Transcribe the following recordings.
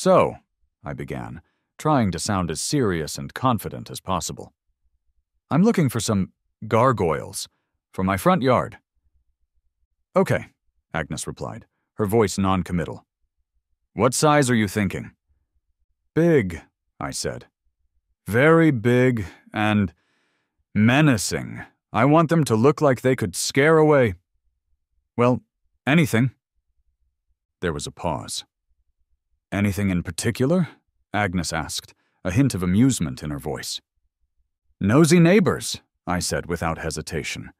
"So," I began, trying to sound as serious and confident as possible. "I'm looking for some gargoyles for my front yard." "Okay," Agnes replied, her voice non-committal. "What size are you thinking?" "Big," I said. "Very big and menacing. I want them to look like they could scare away, well, anything." There was a pause. "Anything in particular?" Agnes asked, a hint of amusement in her voice. "Nosy neighbors," I said without hesitation,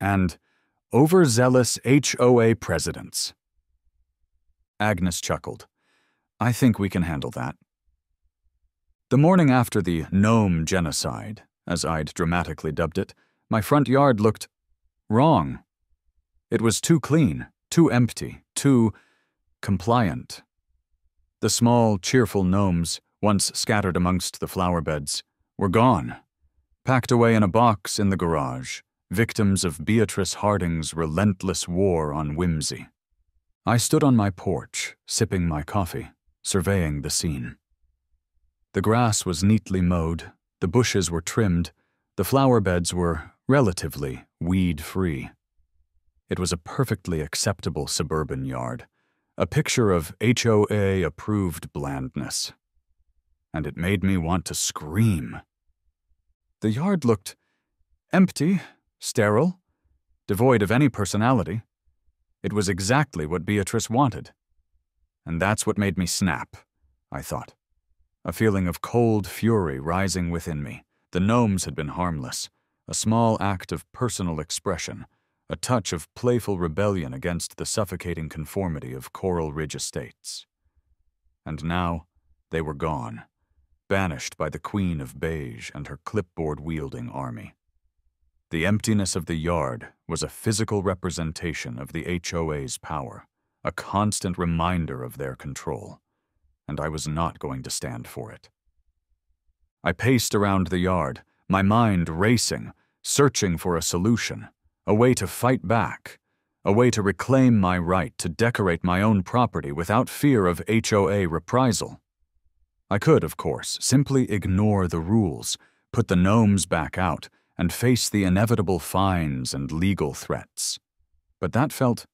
"and overzealous HOA presidents." Agnes chuckled. "I think we can handle that." The morning after the gnome genocide, as I'd dramatically dubbed it, my front yard looked wrong. It was too clean, too empty, too compliant. The small, cheerful gnomes, once scattered amongst the flower beds, were gone, packed away in a box in the garage, victims of Beatrice Harding's relentless war on whimsy. I stood on my porch, sipping my coffee, surveying the scene. The grass was neatly mowed, the bushes were trimmed, the flower beds were relatively weed-free. It was a perfectly acceptable suburban yard, a picture of HOA-approved blandness. And it made me want to scream. The yard looked empty, sterile, devoid of any personality. It was exactly what Beatrice wanted. And that's what made me snap, I thought. A feeling of cold fury rising within me. The gnomes had been harmless, a small act of personal expression, a touch of playful rebellion against the suffocating conformity of Coral Ridge Estates. And now they were gone, banished by the Queen of Beige and her clipboard-wielding army. The emptiness of the yard was a physical representation of the HOA's power, a constant reminder of their control, and I was not going to stand for it. I paced around the yard, my mind racing, searching for a solution, a way to fight back, a way to reclaim my right to decorate my own property without fear of HOA reprisal. I could, of course, simply ignore the rules, put the gnomes back out, and face the inevitable fines and legal threats. But that felt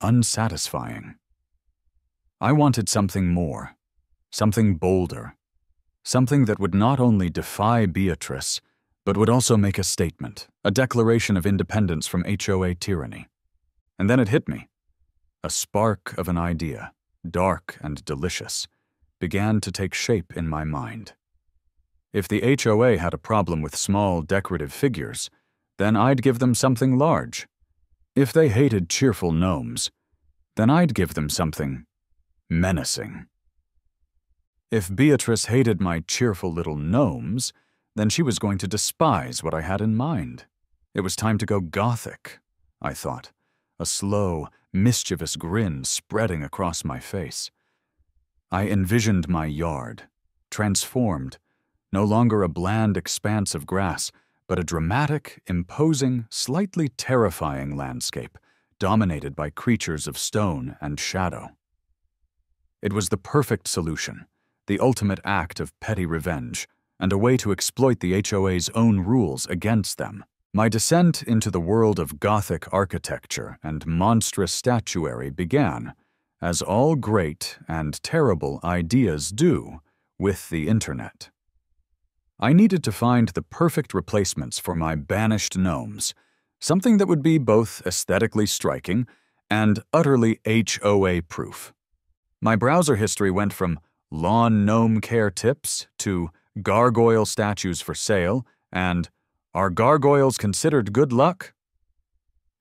unsatisfying. I wanted something more, something bolder, something that would not only defy Beatrice, but would also make a statement, a declaration of independence from HOA tyranny. And then it hit me. A spark of an idea, dark and delicious, began to take shape in my mind. If the HOA had a problem with small, decorative figures, then I'd give them something large. If they hated cheerful gnomes, then I'd give them something menacing. If Beatrice hated my cheerful little gnomes, then she was going to despise what I had in mind. It was time to go Gothic, I thought, a slow, mischievous grin spreading across my face. I envisioned my yard, transformed, no longer a bland expanse of grass, but a dramatic, imposing, slightly terrifying landscape, dominated by creatures of stone and shadow. It was the perfect solution, the ultimate act of petty revenge, and a way to exploit the HOA's own rules against them. My descent into the world of Gothic architecture and monstrous statuary began, as all great and terrible ideas do, with the internet. I needed to find the perfect replacements for my banished gnomes, something that would be both aesthetically striking and utterly HOA-proof. My browser history went from lawn gnome care tips to gargoyle statues for sale and are gargoyles considered good luck?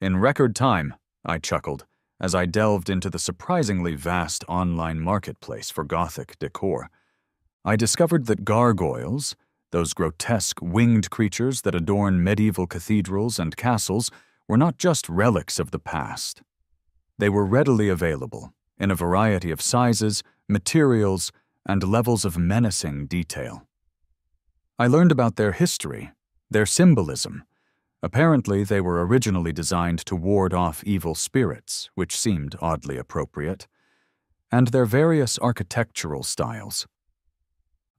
In record time, I chuckled as I delved into the surprisingly vast online marketplace for Gothic decor. I discovered that gargoyles, those grotesque winged creatures that adorn medieval cathedrals and castles, were not just relics of the past. They were readily available in a variety of sizes, materials, and levels of menacing detail. I learned about their history, their symbolism. Apparently, they were originally designed to ward off evil spirits, which seemed oddly appropriate. and their various architectural styles.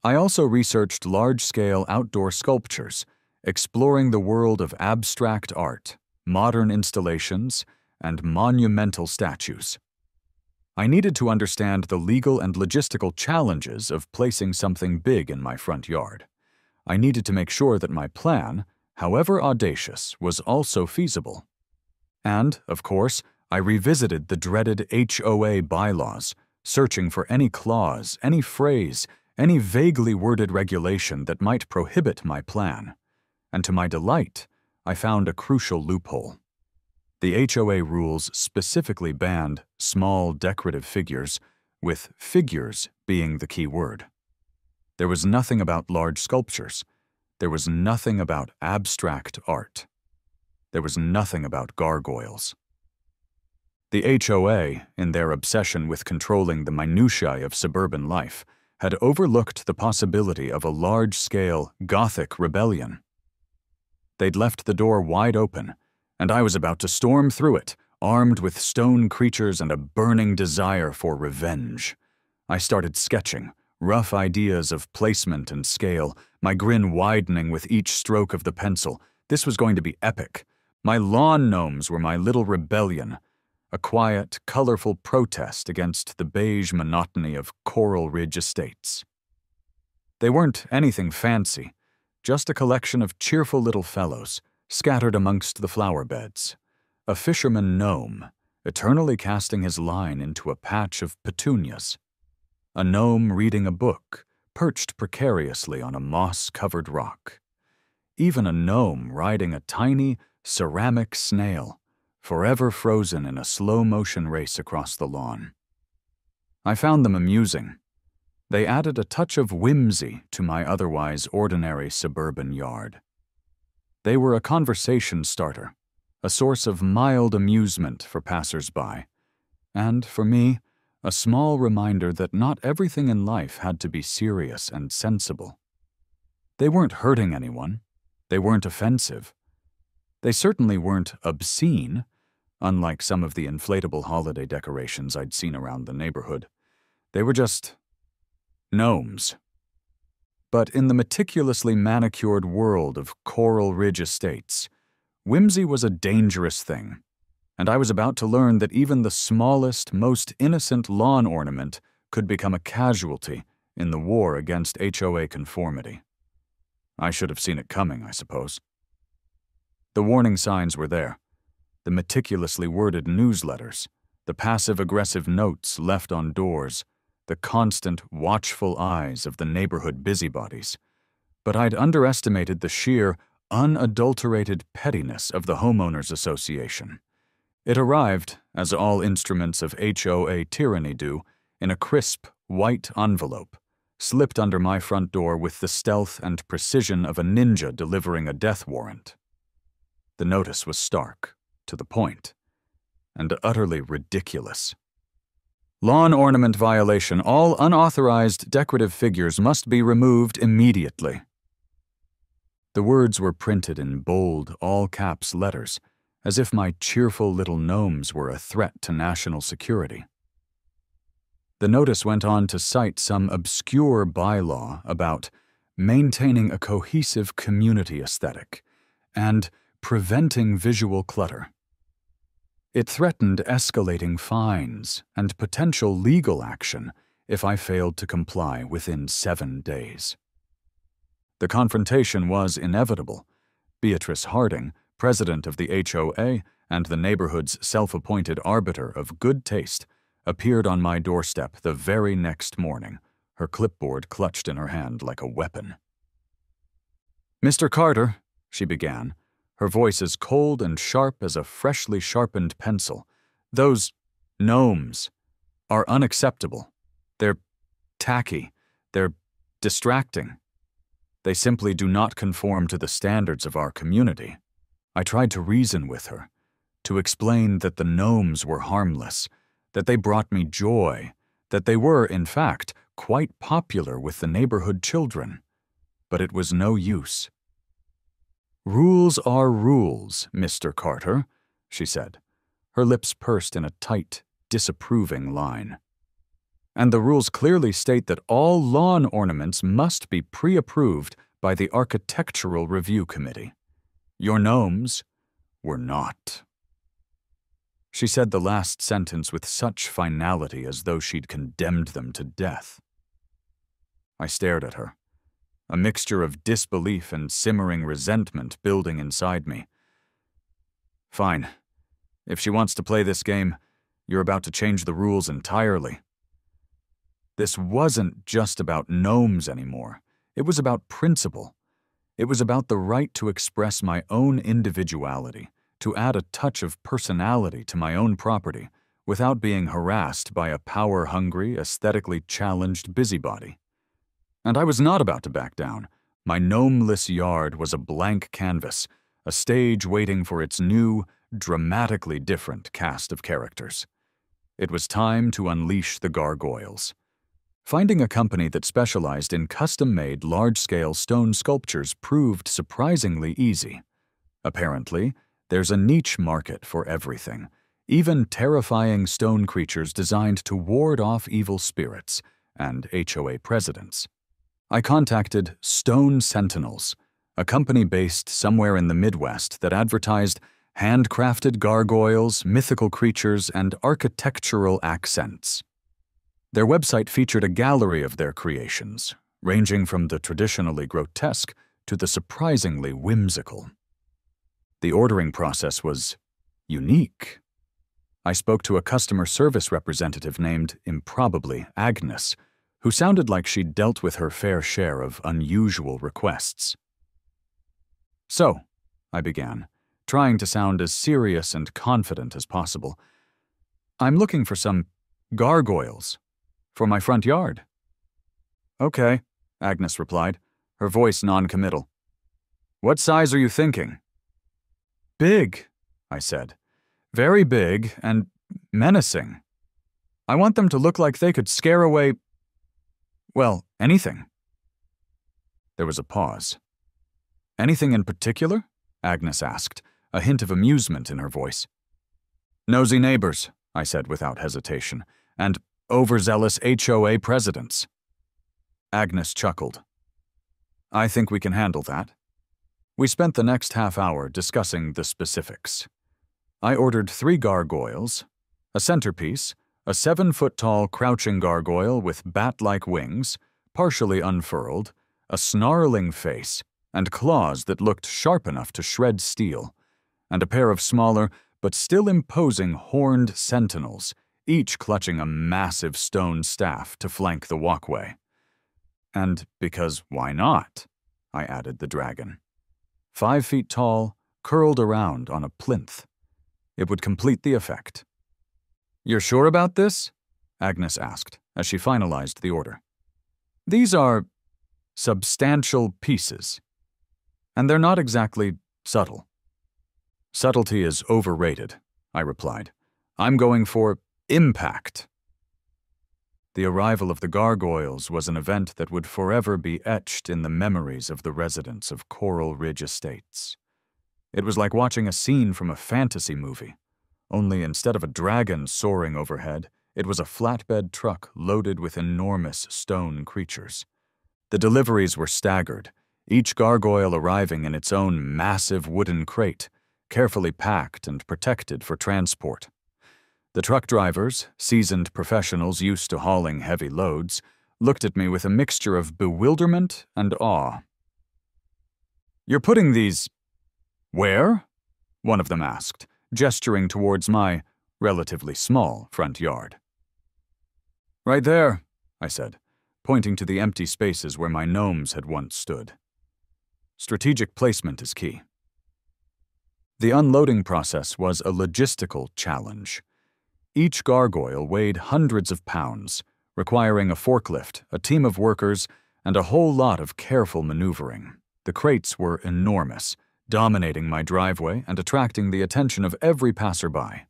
I also researched large-scale outdoor sculptures, exploring the world of abstract art, modern installations, and monumental statues. I needed to understand the legal and logistical challenges of placing something big in my front yard. I needed to make sure that my plan, however audacious, was also feasible. And, of course, I revisited the dreaded HOA bylaws, searching for any clause, any phrase, any vaguely worded regulation that might prohibit my plan. And to my delight, I found a crucial loophole. The HOA rules specifically banned small decorative figures, with figures being the key word. There was nothing about large sculptures. There was nothing about abstract art. There was nothing about gargoyles. The HOA, in their obsession with controlling the minutiae of suburban life, had overlooked the possibility of a large-scale Gothic rebellion. They'd left the door wide open, and I was about to storm through it, armed with stone creatures and a burning desire for revenge. I started sketching, rough ideas of placement and scale, my grin widening with each stroke of the pencil. This was going to be epic. My lawn gnomes were my little rebellion, a quiet, colorful protest against the beige monotony of Coral Ridge estates. They weren't anything fancy, just a collection of cheerful little fellows, scattered amongst the flower beds. A fisherman gnome, eternally casting his line into a patch of petunias. A gnome reading a book, perched precariously on a moss-covered rock. Even a gnome riding a tiny, ceramic snail, forever frozen in a slow-motion race across the lawn. I found them amusing. They added a touch of whimsy to my otherwise ordinary suburban yard. They were a conversation starter, a source of mild amusement for passers-by, and, for me, a small reminder that not everything in life had to be serious and sensible. They weren't hurting anyone. They weren't offensive. They certainly weren't obscene, unlike some of the inflatable holiday decorations I'd seen around the neighborhood. They were just gnomes. But in the meticulously manicured world of Coral Ridge estates, whimsy was a dangerous thing, and I was about to learn that even the smallest, most innocent lawn ornament could become a casualty in the war against HOA conformity. I should have seen it coming, I suppose. The warning signs were there, the meticulously worded newsletters, the passive-aggressive notes left on doors, the constant, watchful eyes of the neighborhood busybodies. But I'd underestimated the sheer, unadulterated pettiness of the homeowners association. It arrived, as all instruments of HOA tyranny do, in a crisp, white envelope, slipped under my front door with the stealth and precision of a ninja delivering a death warrant. The notice was stark, to the point, and utterly ridiculous. Lawn ornament violation. All unauthorized decorative figures must be removed immediately. The words were printed in bold, all-caps letters, as if my cheerful little gnomes were a threat to national security. The notice went on to cite some obscure bylaw about maintaining a cohesive community aesthetic and preventing visual clutter. It threatened escalating fines and potential legal action if I failed to comply within 7 days. The confrontation was inevitable. Beatrice Harding, president of the HOA and the neighborhood's self-appointed arbiter of good taste, appeared on my doorstep the very next morning, her clipboard clutched in her hand like a weapon. "Mr. Carter," she began, her voice as cold and sharp as a freshly sharpened pencil, "those gnomes are unacceptable. They're tacky. They're distracting. They simply do not conform to the standards of our community." I tried to reason with her, to explain that the gnomes were harmless, that they brought me joy, that they were, in fact, quite popular with the neighborhood children. But it was no use. "Rules are rules, Mr. Carter," she said, her lips pursed in a tight, disapproving line. And the rules clearly state that all lawn ornaments must be pre-approved by the Architectural Review Committee. Your gnomes were not. She said the last sentence with such finality as though she'd condemned them to death. I stared at her, a mixture of disbelief and simmering resentment building inside me. Fine. If she wants to play this game, you're about to change the rules entirely. This wasn't just about gnomes anymore. It was about principle. It was about the right to express my own individuality, to add a touch of personality to my own property, without being harassed by a power-hungry, aesthetically challenged busybody. And I was not about to back down. My gnomeless yard was a blank canvas, a stage waiting for its new, dramatically different cast of characters. It was time to unleash the gargoyles. Finding a company that specialized in custom-made large-scale stone sculptures proved surprisingly easy. Apparently, there's a niche market for everything, even terrifying stone creatures designed to ward off evil spirits and HOA presidents. I contacted Stone Sentinels, a company based somewhere in the Midwest that advertised handcrafted gargoyles, mythical creatures, and architectural accents. Their website featured a gallery of their creations, ranging from the traditionally grotesque to the surprisingly whimsical. The ordering process was unique. I spoke to a customer service representative named, improbably, Agnes, who sounded like she'd dealt with her fair share of unusual requests. So, I began, trying to sound as serious and confident as possible. I'm looking for some gargoyles for my front yard. Okay, Agnes replied, her voice non-committal. What size are you thinking? Big, I said. Very big and menacing. I want them to look like they could scare away, well, anything. There was a pause. Anything in particular? Agnes asked, a hint of amusement in her voice. Nosy neighbors, I said without hesitation, and overzealous HOA presidents. Agnes chuckled. I think we can handle that. We spent the next half hour discussing the specifics. I ordered 3 gargoyles, a centerpiece, a 7-foot-tall crouching gargoyle with bat-like wings, partially unfurled, a snarling face, and claws that looked sharp enough to shred steel, and a pair of smaller but still imposing horned sentinels, each clutching a massive stone staff to flank the walkway. And because why not? I added the dragon. 5 feet tall, curled around on a plinth. It would complete the effect. You're sure about this? Agnes asked as she finalized the order. These are substantial pieces, and they're not exactly subtle. Subtlety is overrated, I replied. I'm going for impact. The arrival of the gargoyles was an event that would forever be etched in the memories of the residents of Coral Ridge Estates. It was like watching a scene from a fantasy movie, only instead of a dragon soaring overhead, it was a flatbed truck loaded with enormous stone creatures. The deliveries were staggered, each gargoyle arriving in its own massive wooden crate, carefully packed and protected for transport. The truck drivers, seasoned professionals used to hauling heavy loads, looked at me with a mixture of bewilderment and awe. You're putting these where? One of them asked, gesturing towards my relatively small front yard. Right there, I said, pointing to the empty spaces where my gnomes had once stood. Strategic placement is key. The unloading process was a logistical challenge. Each gargoyle weighed hundreds of pounds, requiring a forklift, a team of workers, and a whole lot of careful maneuvering. The crates were enormous, dominating my driveway and attracting the attention of every passerby.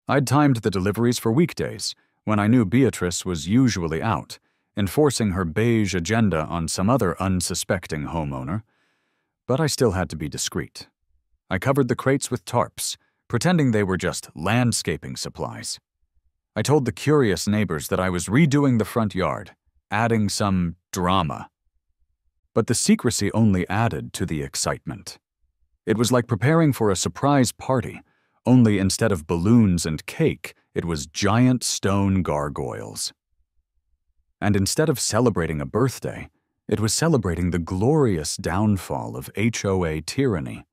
I'd timed the deliveries for weekdays, when I knew Beatrice was usually out, enforcing her beige agenda on some other unsuspecting homeowner. But I still had to be discreet. I covered the crates with tarps, pretending they were just landscaping supplies. I told the curious neighbors that I was redoing the front yard, adding some drama. But the secrecy only added to the excitement. It was like preparing for a surprise party, only instead of balloons and cake, it was giant stone gargoyles. And instead of celebrating a birthday, it was celebrating the glorious downfall of HOA tyranny,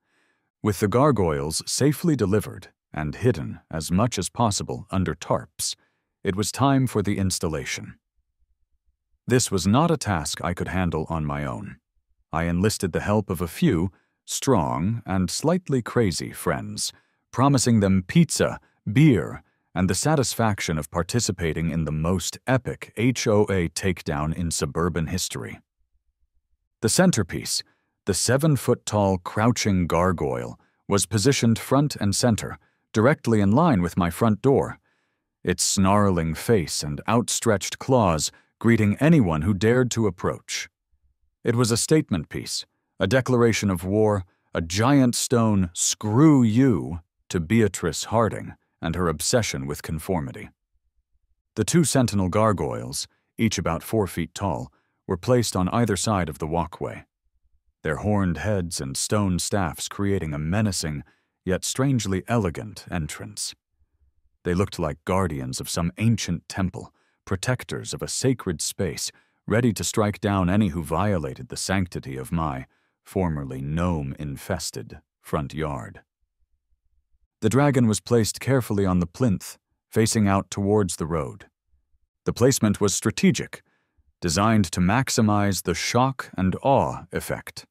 with the gargoyles safely delivered and hidden as much as possible under tarps. It was time for the installation. This was not a task I could handle on my own. I enlisted the help of a few strong and slightly crazy friends, promising them pizza, beer, and the satisfaction of participating in the most epic HOA takedown in suburban history. The centerpiece, the 7-foot-tall crouching gargoyle, was positioned front and center, directly in line with my front door, its snarling face and outstretched claws greeting anyone who dared to approach. It was a statement piece, a declaration of war, a giant stone "screw you" to Beatrice Harding and her obsession with conformity. The 2 sentinel gargoyles, each about 4 feet tall, were placed on either side of the walkway, their horned heads and stone staffs creating a menacing, yet strangely elegant entrance. They looked like guardians of some ancient temple, protectors of a sacred space, ready to strike down any who violated the sanctity of my, formerly gnome-infested, front yard. The dragon was placed carefully on the plinth, facing out towards the road. The placement was strategic, designed to maximize the shock and awe effect.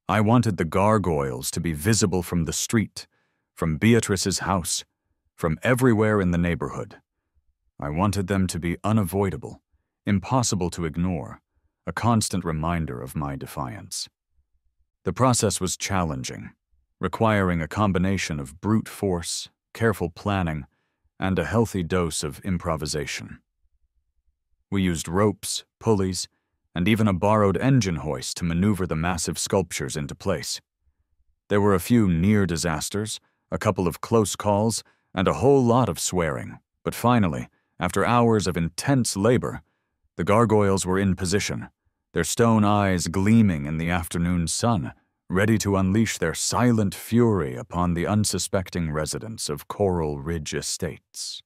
I wanted the gargoyles to be visible from the street, from Beatrice's house, from everywhere in the neighborhood. I wanted them to be unavoidable, impossible to ignore, a constant reminder of my defiance. The process was challenging, requiring a combination of brute force, careful planning, and a healthy dose of improvisation. We used ropes, pulleys, and even a borrowed engine hoist to maneuver the massive sculptures into place. There were a few near disasters, a couple of close calls, and a whole lot of swearing, but finally, after hours of intense labor, the gargoyles were in position, their stone eyes gleaming in the afternoon sun, ready to unleash their silent fury upon the unsuspecting residents of Coral Ridge Estates.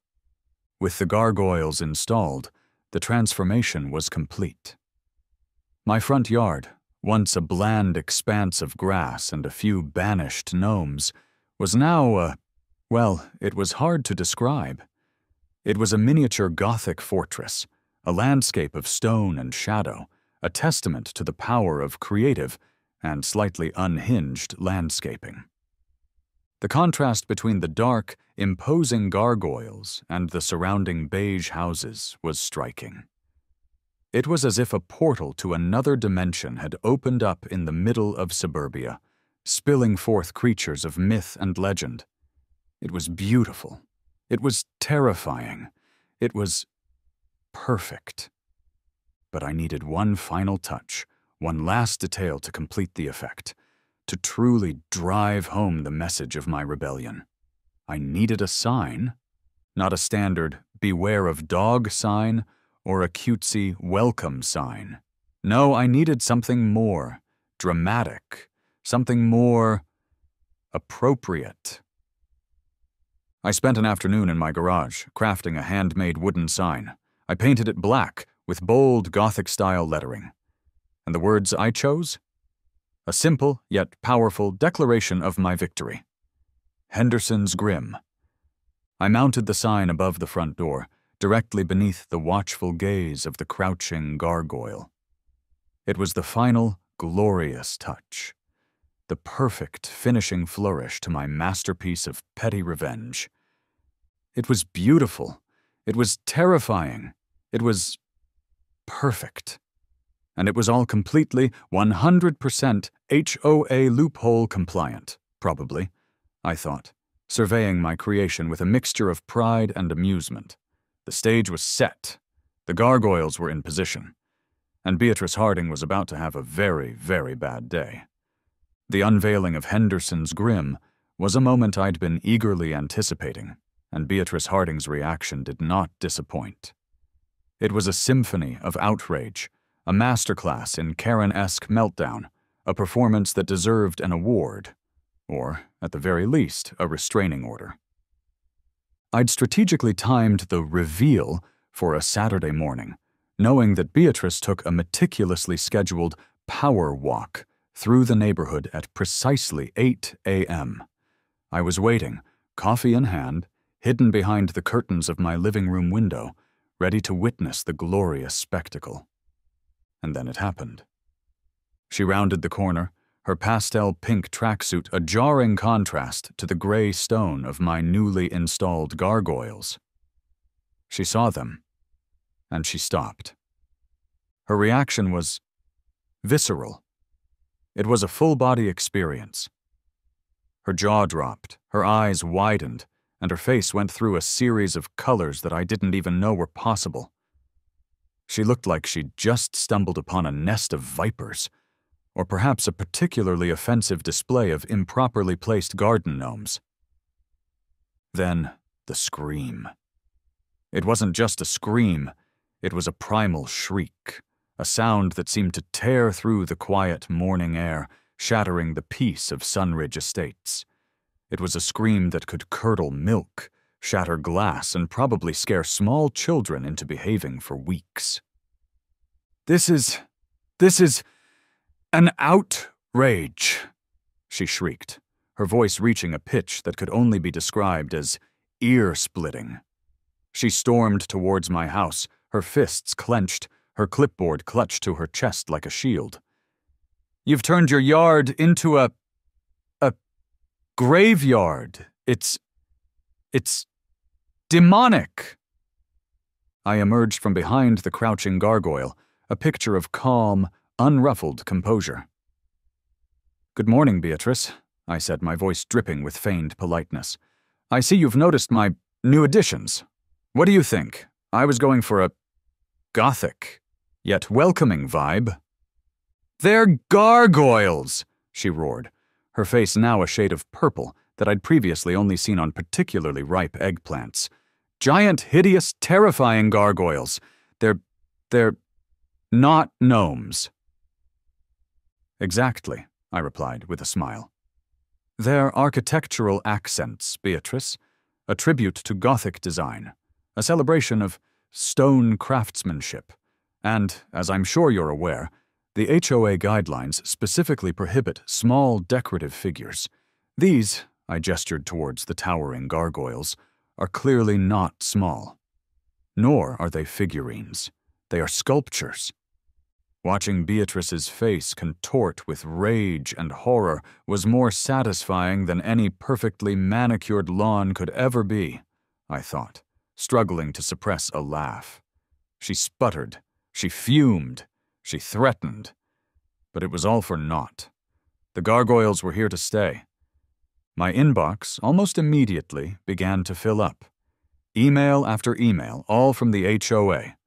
With the gargoyles installed, the transformation was complete. My front yard, once a bland expanse of grass and a few banished gnomes, was now it was hard to describe. It was a miniature Gothic fortress, a landscape of stone and shadow, a testament to the power of creative and slightly unhinged landscaping. The contrast between the dark, imposing gargoyles and the surrounding beige houses was striking. It was as if a portal to another dimension had opened up in the middle of suburbia, spilling forth creatures of myth and legend. It was beautiful. It was terrifying. It was perfect. But I needed one final touch, one last detail to complete the effect, to truly drive home the message of my rebellion. I needed a sign, not a standard "beware of dog" sign or a cutesy "welcome" sign. No, I needed something more dramatic, something more appropriate. I spent an afternoon in my garage, crafting a handmade wooden sign. I painted it black with bold Gothic-style lettering. And the words I chose? A simple yet powerful declaration of my victory. Henderson's Grim. I mounted the sign above the front door, directly beneath the watchful gaze of the crouching gargoyle. It was the final, glorious touch, the perfect finishing flourish to my masterpiece of petty revenge. It was beautiful. It was terrifying. It was perfect. And it was all completely 100% HOA loophole compliant, probably, I thought, surveying my creation with a mixture of pride and amusement. The stage was set. The gargoyles were in position. And Beatrice Harding was about to have a very, very bad day. The unveiling of Henderson's Grim was a moment I'd been eagerly anticipating, and Beatrice Harding's reaction did not disappoint. It was a symphony of outrage, a masterclass in Karen-esque meltdown, a performance that deserved an award, or, at the very least, a restraining order. I'd strategically timed the reveal for a Saturday morning, knowing that Beatrice took a meticulously scheduled power walk through the neighborhood at precisely 8 a.m. I was waiting, coffee in hand, hidden behind the curtains of my living room window, ready to witness the glorious spectacle. And then it happened. She rounded the corner, her pastel pink tracksuit a jarring contrast to the gray stone of my newly installed gargoyles. She saw them, and she stopped. Her reaction was visceral. It was a full-body experience. Her jaw dropped, her eyes widened, and her face went through a series of colors that I didn't even know were possible. She looked like she'd just stumbled upon a nest of vipers, or perhaps a particularly offensive display of improperly placed garden gnomes. Then, the scream. It wasn't just a scream, it was a primal shriek, a sound that seemed to tear through the quiet morning air, shattering the peace of Sunridge Estates. It was a scream that could curdle milk, shatter glass, and probably scare small children into behaving for weeks. This is an outrage, she shrieked, her voice reaching a pitch that could only be described as ear-splitting. She stormed towards my house, her fists clenched, her clipboard clutched to her chest like a shield. "You've turned your yard into a graveyard. It's demonic." I emerged from behind the crouching gargoyle, a picture of calm, unruffled composure. "Good morning, Beatrice," I said, my voice dripping with feigned politeness. "I see you've noticed my new additions. What do you think? I was going for a gothic, yet welcoming vibe." "They're gargoyles!" she roared, her face now a shade of purple that I'd previously only seen on particularly ripe eggplants. "Giant, hideous, terrifying gargoyles. They're not gnomes." "Exactly," I replied with a smile. "They're architectural accents, Beatrice, a tribute to Gothic design, a celebration of stone craftsmanship, and, as I'm sure you're aware, the HOA guidelines specifically prohibit small decorative figures. These," I gestured towards the towering gargoyles, "are clearly not small. Nor are they figurines. They are sculptures." Watching Beatrice's face contort with rage and horror was more satisfying than any perfectly manicured lawn could ever be, I thought, struggling to suppress a laugh. She sputtered, she fumed, she threatened. But it was all for naught. The gargoyles were here to stay. My inbox, almost immediately, began to fill up. Email after email, all from the HOA.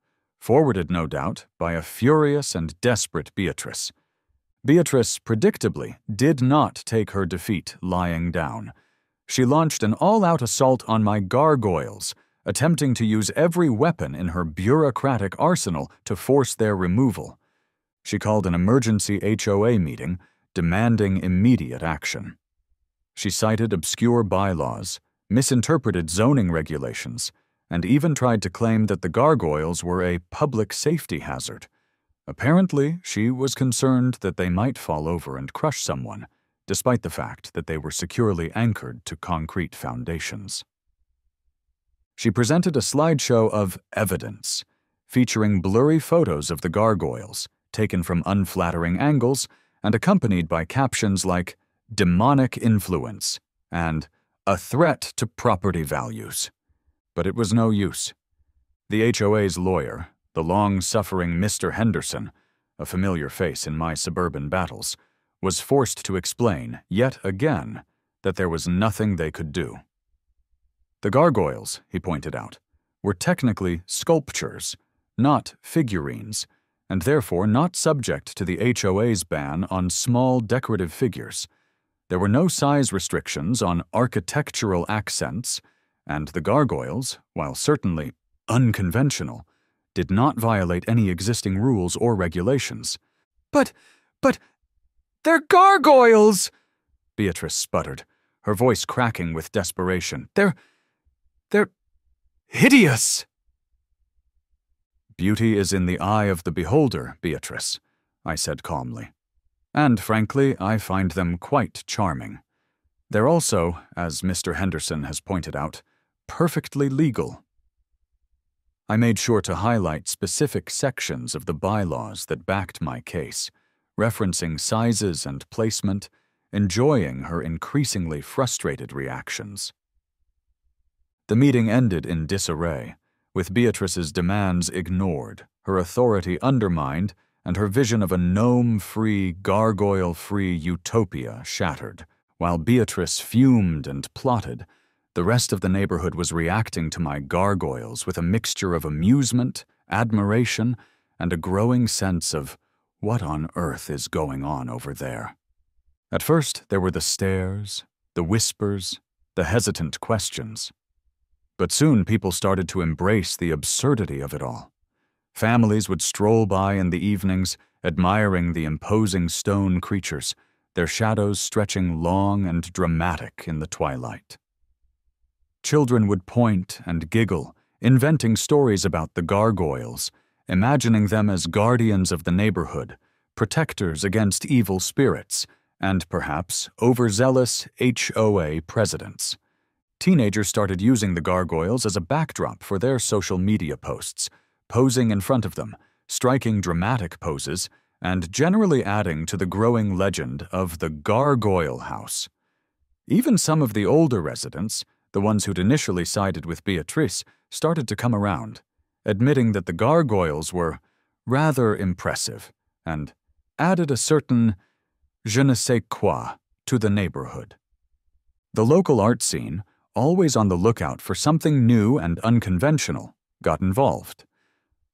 Forwarded, no doubt, by a furious and desperate Beatrice. Beatrice, predictably, did not take her defeat lying down. She launched an all-out assault on my gargoyles, attempting to use every weapon in her bureaucratic arsenal to force their removal. She called an emergency HOA meeting, demanding immediate action. She cited obscure bylaws, misinterpreted zoning regulations, and even tried to claim that the gargoyles were a public safety hazard. Apparently, she was concerned that they might fall over and crush someone, despite the fact that they were securely anchored to concrete foundations. She presented a slideshow of evidence, featuring blurry photos of the gargoyles, taken from unflattering angles and accompanied by captions like "demonic influence" and "a threat to property values." But it was no use. The HOA's lawyer, the long-suffering Mr. Henderson, a familiar face in my suburban battles, was forced to explain, yet again, that there was nothing they could do. The gargoyles, he pointed out, were technically sculptures, not figurines, and therefore not subject to the HOA's ban on small decorative figures. There were no size restrictions on architectural accents, and the gargoyles, while certainly unconventional, did not violate any existing rules or regulations. But, they're gargoyles! Beatrice sputtered, her voice cracking with desperation. They're hideous! Beauty is in the eye of the beholder, Beatrice, I said calmly. And frankly, I find them quite charming. They're also, as Mr. Henderson has pointed out, perfectly legal. I made sure to highlight specific sections of the bylaws that backed my case, referencing sizes and placement, enjoying her increasingly frustrated reactions. The meeting ended in disarray, with Beatrice's demands ignored, her authority undermined, and her vision of a gnome-free, gargoyle-free utopia shattered. While Beatrice fumed and plotted, the rest of the neighborhood was reacting to my gargoyles with a mixture of amusement, admiration, and a growing sense of what on earth is going on over there. At first, there were the stares, the whispers, the hesitant questions. But soon people started to embrace the absurdity of it all. Families would stroll by in the evenings, admiring the imposing stone creatures, their shadows stretching long and dramatic in the twilight. Children would point and giggle, inventing stories about the gargoyles, imagining them as guardians of the neighborhood, protectors against evil spirits, and perhaps overzealous HOA presidents. Teenagers started using the gargoyles as a backdrop for their social media posts, posing in front of them, striking dramatic poses, and generally adding to the growing legend of the Gargoyle House. Even some of the older residents, the ones who'd initially sided with Beatrice, started to come around, admitting that the gargoyles were rather impressive and added a certain je ne sais quoi to the neighborhood. The local art scene, always on the lookout for something new and unconventional, got involved.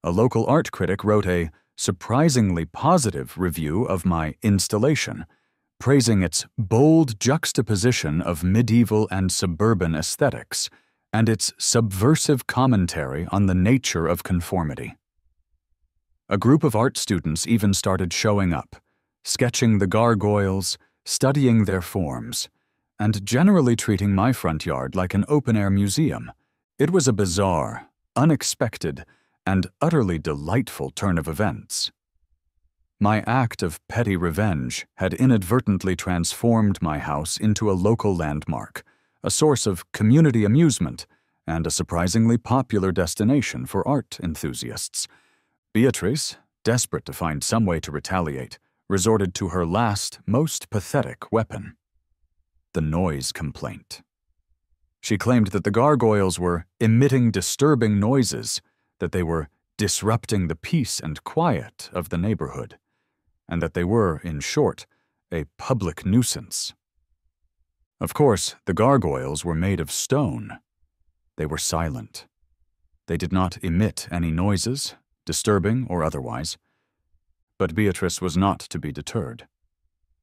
A local art critic wrote a surprisingly positive review of my installation, praising its bold juxtaposition of medieval and suburban aesthetics and its subversive commentary on the nature of conformity. A group of art students even started showing up, sketching the gargoyles, studying their forms, and generally treating my front yard like an open-air museum. It was a bizarre, unexpected, and utterly delightful turn of events. My act of petty revenge had inadvertently transformed my house into a local landmark, a source of community amusement, and a surprisingly popular destination for art enthusiasts. Beatrice, desperate to find some way to retaliate, resorted to her last, most pathetic weapon: the noise complaint. She claimed that the gargoyles were emitting disturbing noises, that they were disrupting the peace and quiet of the neighborhood, and that they were, in short, a public nuisance. Of course, the gargoyles were made of stone. They were silent. They did not emit any noises, disturbing or otherwise. But Beatrice was not to be deterred.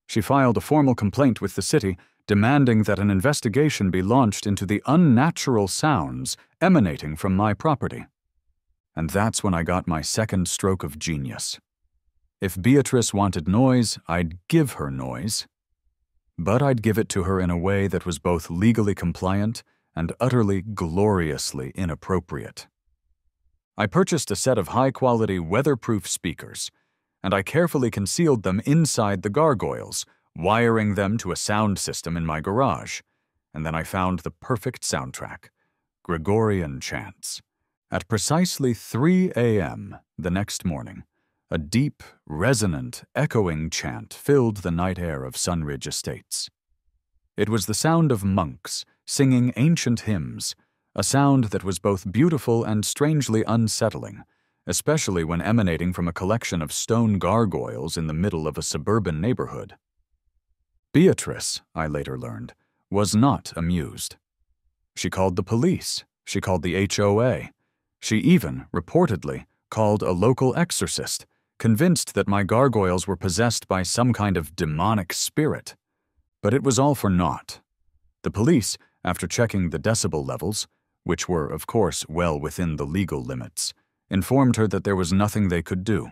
She filed a formal complaint with the city, demanding that an investigation be launched into the unnatural sounds emanating from my property. And that's when I got my second stroke of genius. If Beatrice wanted noise, I'd give her noise. But I'd give it to her in a way that was both legally compliant and utterly gloriously inappropriate. I purchased a set of high-quality weatherproof speakers, and I carefully concealed them inside the gargoyles, wiring them to a sound system in my garage. And then I found the perfect soundtrack: Gregorian chants. At precisely 3 a.m. the next morning, a deep, resonant, echoing chant filled the night air of Sunridge Estates. It was the sound of monks singing ancient hymns, a sound that was both beautiful and strangely unsettling, especially when emanating from a collection of stone gargoyles in the middle of a suburban neighborhood. Beatrice, I later learned, was not amused. She called the police. She called the HOA. She even, reportedly, called a local exorcist, convinced that my gargoyles were possessed by some kind of demonic spirit. But it was all for naught. The police, after checking the decibel levels, which were, of course, well within the legal limits, informed her that there was nothing they could do.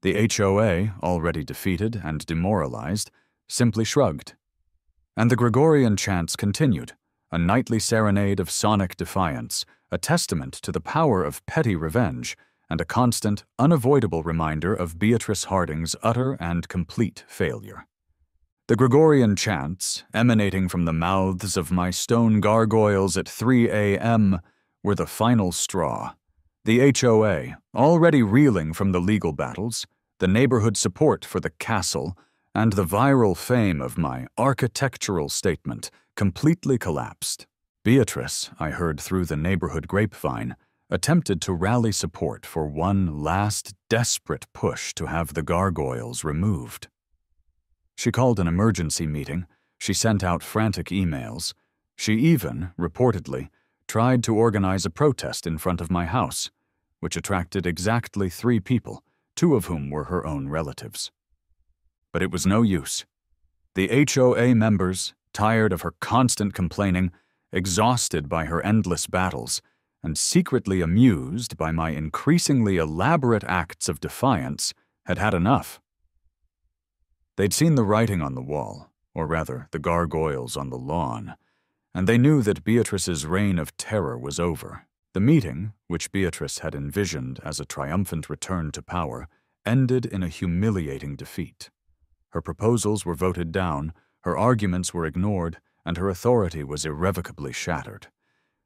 The HOA, already defeated and demoralized, simply shrugged. And the Gregorian chants continued, a nightly serenade of sonic defiance, a testament to the power of petty revenge, and a constant, unavoidable reminder of Beatrice Harding's utter and complete failure. The Gregorian chants, emanating from the mouths of my stone gargoyles at 3 a.m., were the final straw. The HOA, already reeling from the legal battles, the neighborhood support for the castle, and the viral fame of my architectural statement completely collapsed. Beatrice, I heard through the neighborhood grapevine, attempted to rally support for one last desperate push to have the gargoyles removed. She called an emergency meeting, she sent out frantic emails. She even, reportedly, tried to organize a protest in front of my house, which attracted exactly 3 people, 2 of whom were her own relatives. But it was no use. The HOA members, tired of her constant complaining, exhausted by her endless battles, and secretly amused by my increasingly elaborate acts of defiance, had had enough. They'd seen the writing on the wall, or rather, the gargoyles on the lawn, and they knew that Beatrice's reign of terror was over. The meeting, which Beatrice had envisioned as a triumphant return to power, ended in a humiliating defeat. Her proposals were voted down, her arguments were ignored, and her authority was irrevocably shattered.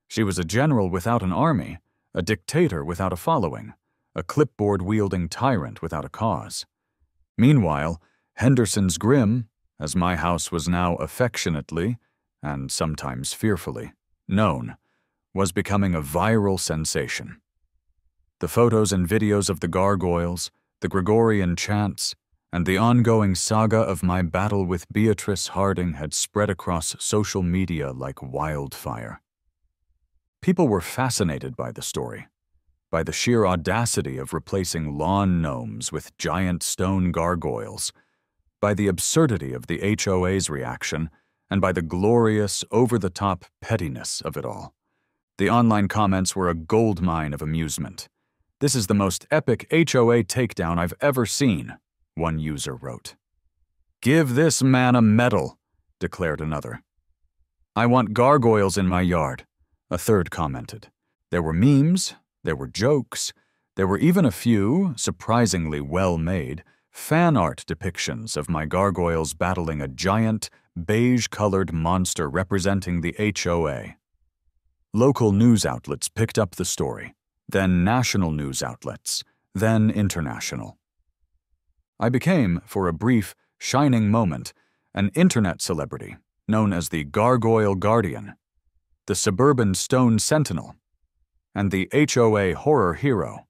She was a general without an army, a dictator without a following, a clipboard-wielding tyrant without a cause. Meanwhile, Henderson's Grim, as my house was now affectionately, and sometimes fearfully, known, was becoming a viral sensation. The photos and videos of the gargoyles, the Gregorian chants, and the ongoing saga of my battle with Beatrice Harding had spread across social media like wildfire. People were fascinated by the story, by the sheer audacity of replacing lawn gnomes with giant stone gargoyles, by the absurdity of the HOA's reaction, and by the glorious, over-the-top pettiness of it all. The online comments were a goldmine of amusement. "This is the most epic HOA takedown I've ever seen," one user wrote. "Give this man a medal," declared another. "I want gargoyles in my yard," a third commented. There were memes, there were jokes, there were even a few, surprisingly well-made, fan art depictions of my gargoyles battling a giant, beige-colored monster representing the HOA. Local news outlets picked up the story, then national news outlets, then international. I became, for a brief, shining moment, an internet celebrity known as the Gargoyle Guardian, the Suburban Stone Sentinel, and the HOA Horror Hero.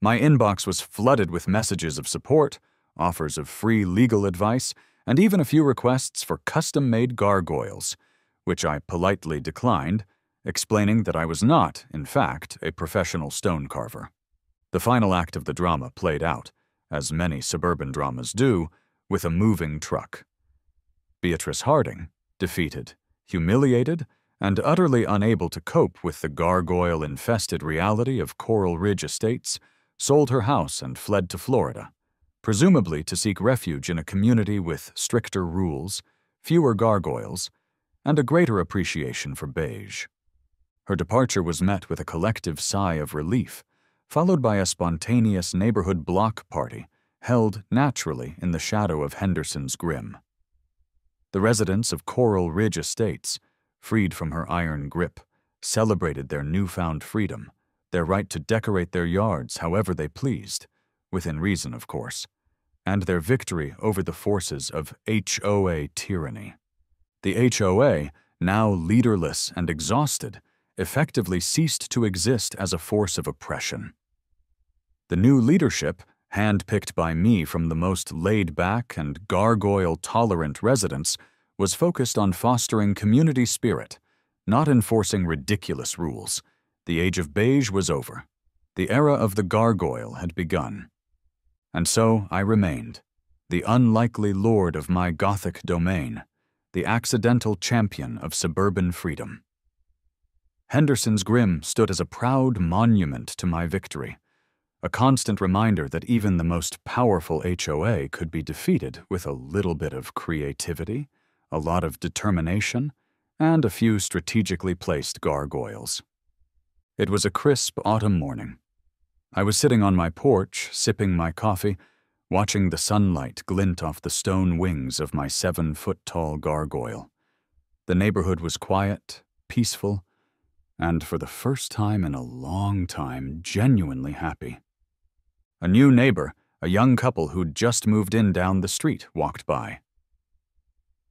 My inbox was flooded with messages of support, offers of free legal advice, and even a few requests for custom-made gargoyles, which I politely declined, explaining that I was not, in fact, a professional stone carver. The final act of the drama played out, as many suburban dramas do, with a moving truck. Beatrice Harding, defeated, humiliated, and utterly unable to cope with the gargoyle-infested reality of Coral Ridge Estates, sold her house and fled to Florida, presumably to seek refuge in a community with stricter rules, fewer gargoyles, and a greater appreciation for beige. Her departure was met with a collective sigh of relief, followed by a spontaneous neighborhood block party held naturally in the shadow of Henderson's Grim. The residents of Coral Ridge Estates, freed from her iron grip, celebrated their newfound freedom, their right to decorate their yards however they pleased, within reason, of course, and their victory over the forces of HOA tyranny. The HOA, now leaderless and exhausted, effectively ceased to exist as a force of oppression. The new leadership, handpicked by me from the most laid-back and gargoyle-tolerant residents, was focused on fostering community spirit, not enforcing ridiculous rules. The age of beige was over. The era of the gargoyle had begun. And so I remained, the unlikely lord of my Gothic domain, the accidental champion of suburban freedom. Henderson's Grim stood as a proud monument to my victory, a constant reminder that even the most powerful HOA could be defeated with a little bit of creativity, a lot of determination, and a few strategically placed gargoyles. It was a crisp autumn morning. I was sitting on my porch, sipping my coffee, watching the sunlight glint off the stone wings of my 7-foot-tall gargoyle. The neighborhood was quiet, peaceful, and for the first time in a long time, genuinely happy. A new neighbor, a young couple who'd just moved in down the street, walked by.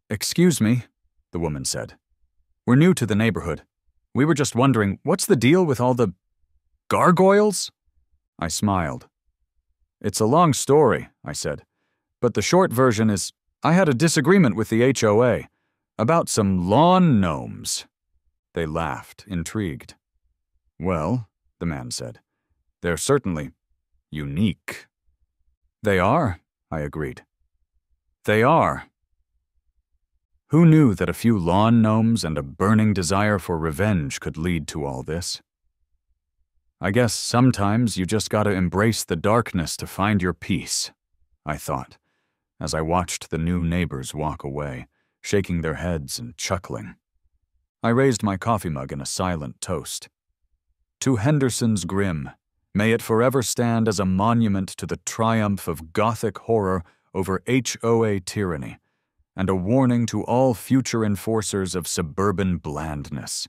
"Excuse me," the woman said. "We're new to the neighborhood. We were just wondering, what's the deal with all the gargoyles?" I smiled. "It's a long story," I said, "but the short version is I had a disagreement with the HOA about some lawn gnomes." They laughed, intrigued. "Well," the man said, "they're certainly unique." "They are," I agreed. "They are." Who knew that a few lawn gnomes and a burning desire for revenge could lead to all this? I guess sometimes you just gotta embrace the darkness to find your peace, I thought, as I watched the new neighbors walk away, shaking their heads and chuckling. I raised my coffee mug in a silent toast. To Henderson's Grim, may it forever stand as a monument to the triumph of Gothic horror over HOA tyranny, and a warning to all future enforcers of suburban blandness.